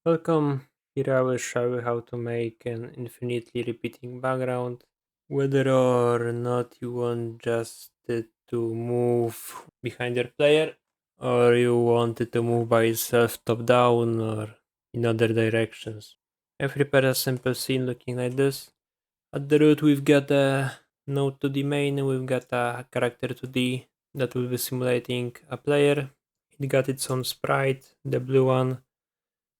Welcome. Here I will show you how to make an infinitely repeating background. Whether or not you want just it to move behind your player, or you want it to move by itself top down or in other directions. I've prepared a simple scene looking like this. At the root we've got a node to the main, we've got a character to the that will be simulating a player. It got its own sprite, the blue one,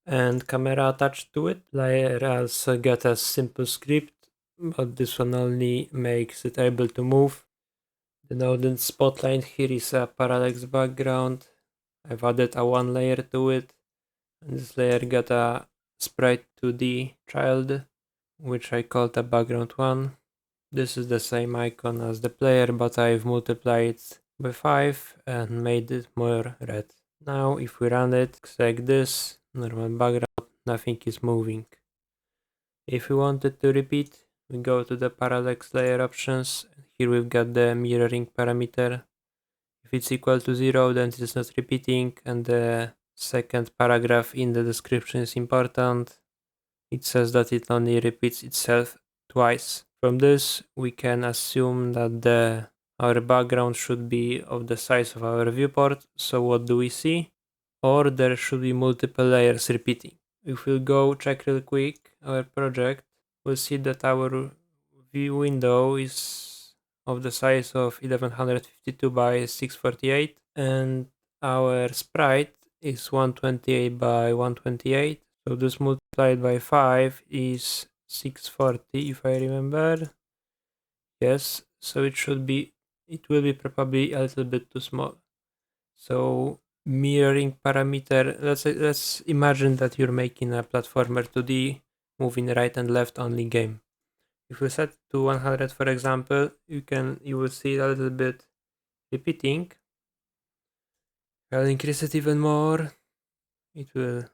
and camera attached to it. Player also get a simple script, but this one only makes it able to move. The node in spotlight here is a parallax background. I've added a one layer to it, and this layer got a sprite to the child, which I called a background one. This is the same icon as the player, but I've multiplied by 5 and made it more red. Now if we run it, looks like this, normal background, nothing is moving. If we wanted to repeat, we go to the parallax layer options. Here we've got the mirroring parameter. If it's equal to 0, then it is not repeating, and the second paragraph in the description is important. It says that it only repeats itself twice. From this, we can assume that our background should be of the size of our viewport. So what do we see? Or there should be multiple layers repeating. If we go check real quick our project, we'll see that our view window is of the size of 1152 by 648, and our sprite is 128 by 128. So this multiplied by 5 is 640 if I remember. Yes, so it will be probably a little bit too small. So mirroring parameter, let's imagine that you're making a platformer 2D moving right and left only game. If we set to 100 for example, you will see a little bit repeating. I'll increase it even more, it will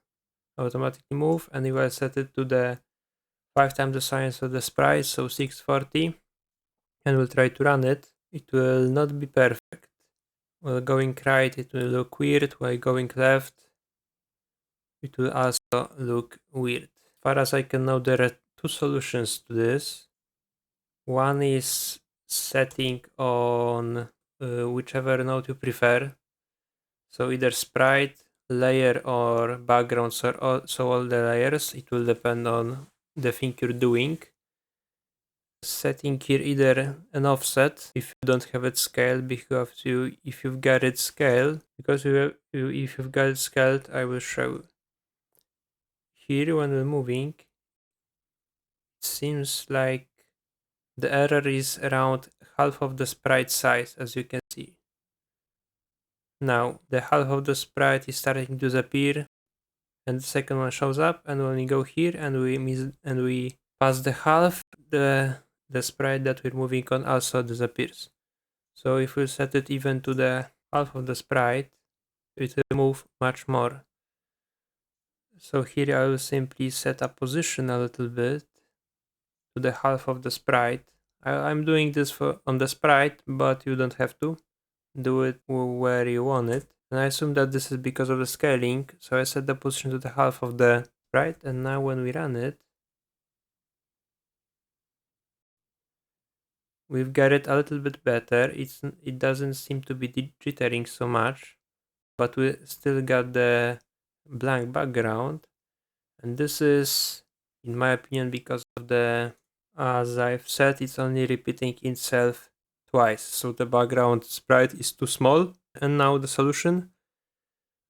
automatically move, and if I set it to the 5 times the size of the sprite, so 640, and we'll try to run it, it will not be perfect. While going right, it will look weird, while going left, it will also look weird. As far as I can know, there are two solutions to this. One is setting on whichever node you prefer. So either sprite, layer, or background, so all the layers. It will depend on the thing you're doing. Setting here either an offset if you don't have it scaled, because if you've got it scaled, if you've got it scaled, I will show. Here when we're moving, it seems like the error is around half of the sprite size, as you can see. Now the half of the sprite is starting to disappear, and the second one shows up, and when we go here and we pass the half, the sprite that we're moving on also disappears. So if we set it even to the half of the sprite, it will move much more. So here I will simply set a position a little bit to the half of the sprite. I'm doing this on the sprite, but you don't have to do it where you want it. And I assume that this is because of the scaling, so I set the position to the half of the sprite, and now when we run it, we've got it a little bit better. It doesn't seem to be jittering so much, but we still got the blank background, and this is, in my opinion, because of as I've said, it's only repeating itself twice, so the background sprite is too small. And now the solution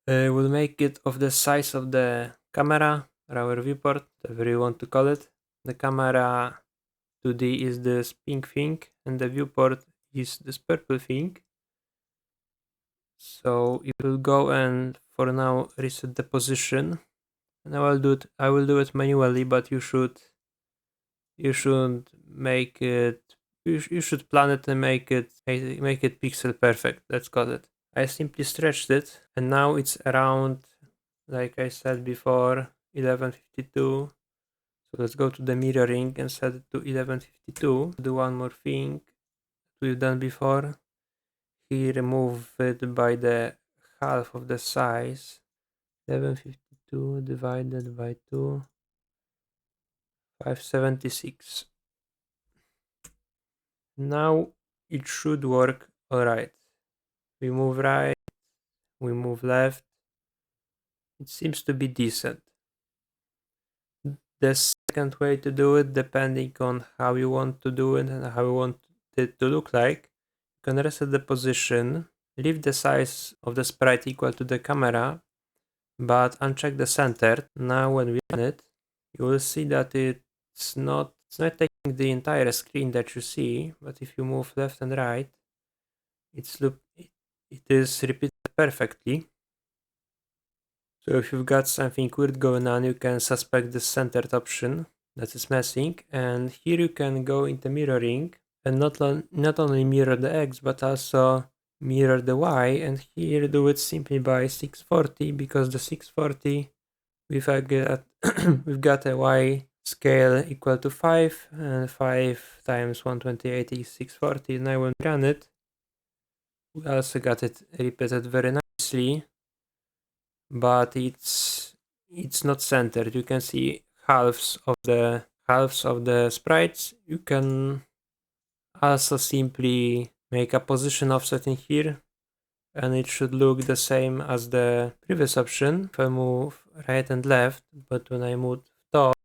will make it of the size of the camera, or our viewport, whatever you want to call it. The camera 2D is this pink thing, and the viewport is this purple thing. So it will go and for now reset the position, and I will do it manually, but you should make it, you should plan it and make it pixel perfect, let's call it. I simply stretched it, and now it's around, like I said before, 1152. So let's go to the mirroring and set it to 1152. Do one more thing we've done before. Here remove it by the half of the size. 1152 2 divided by 2, 576. Now it should work alright. We move right, we move left. It seems to be decent. The second way to do it, depending on how you want to do it and how you want it to look like, you can reset the position, leave the size of the sprite equal to the camera, but uncheck the center. Now when we run it, you will see that it's not taking the entire screen that you see, but if you move left and right, it is repeated perfectly. So if you've got something weird going on, you can suspect the centered option that is messing, and here you can go into mirroring and not only mirror the X but also mirror the Y, and here do it simply by 640, because the 640 we've got a Y scale equal to 5, and 5 times 128 is 640. Now when we run it, we also got it repeated very nicely, but it's not centered. You can see halves of the sprites. You can also simply make a position offset in here, and it should look the same as the previous option if I move right and left, but when I move top,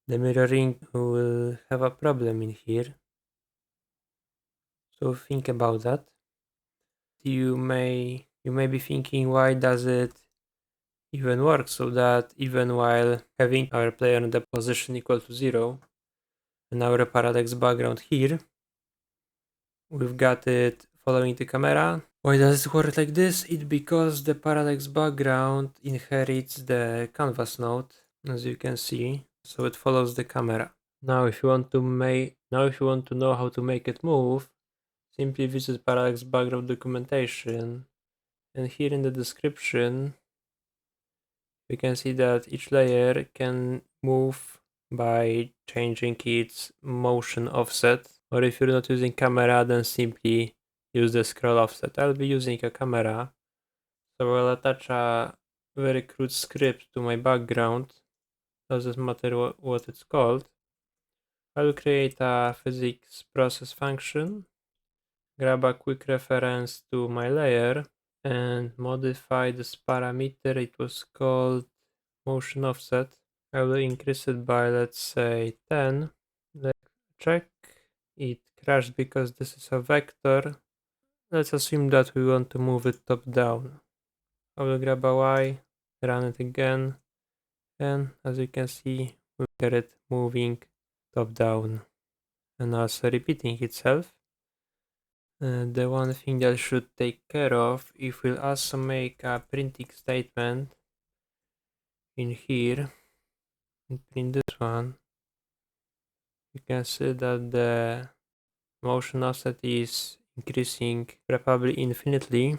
the mirroring will have a problem in here. So think about that. You may be thinking, why does it even work? So that even while having our player in the position equal to 0 and our parallax background here, we've got it following the camera. Why does it work like this? It's because the parallax background inherits the canvas node, as you can see, so it follows the camera. Now if you want to know how to make it move, simply visit parallax background documentation, and here in the description we can see that each layer can move by changing its motion offset, or if you're not using camera, then simply use the scroll offset. I'll be using a camera, so I'll attach a very crude script to my background. Doesn't matter what it's called. I'll create a physics process function, grab a quick reference to my layer, and modify this parameter. It was called motion offset. I will increase it by, let's say, 10. Let's check. It crashed because this is a vector. Let's assume that we want to move it top down. I will grab a Y, run it again, and as you can see, we get it moving top down and also repeating itself. The one thing that should take care of, if we'll also make a printing statement in here and print this one, you can see that the motion offset is increasing probably infinitely.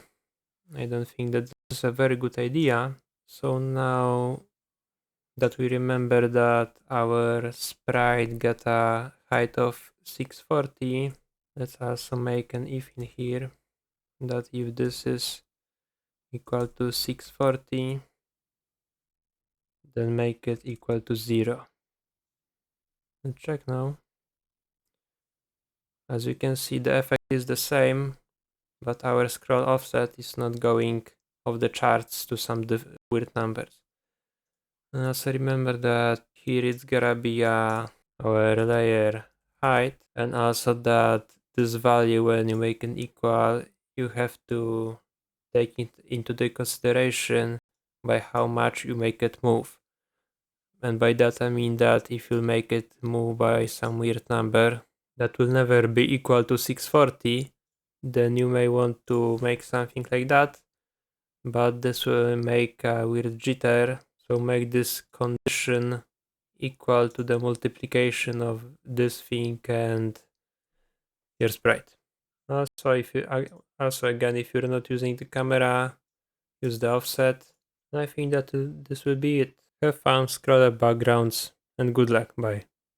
I don't think that this is a very good idea. So now that we remember that our sprite got a height of 640, let's also make an if in here, that if this is equal to 640, then make it equal to 0. Let's check now. As you can see, the effect is the same, but our scroll offset is not going off the charts to some weird numbers. And also remember that here it's gonna be our layer height, and also that this value, when you make an equal, you have to take it into the consideration by how much you make it move. And by that I mean that if you make it move by some weird number that will never be equal to 640, then you may want to make something like that, but this will make a weird jitter, so make this condition equal to the multiplication of this thing and your sprite. Also again, if you're not using the camera, use the offset. And I think that this will be it. Have fun, scroll up backgrounds, and good luck. Bye.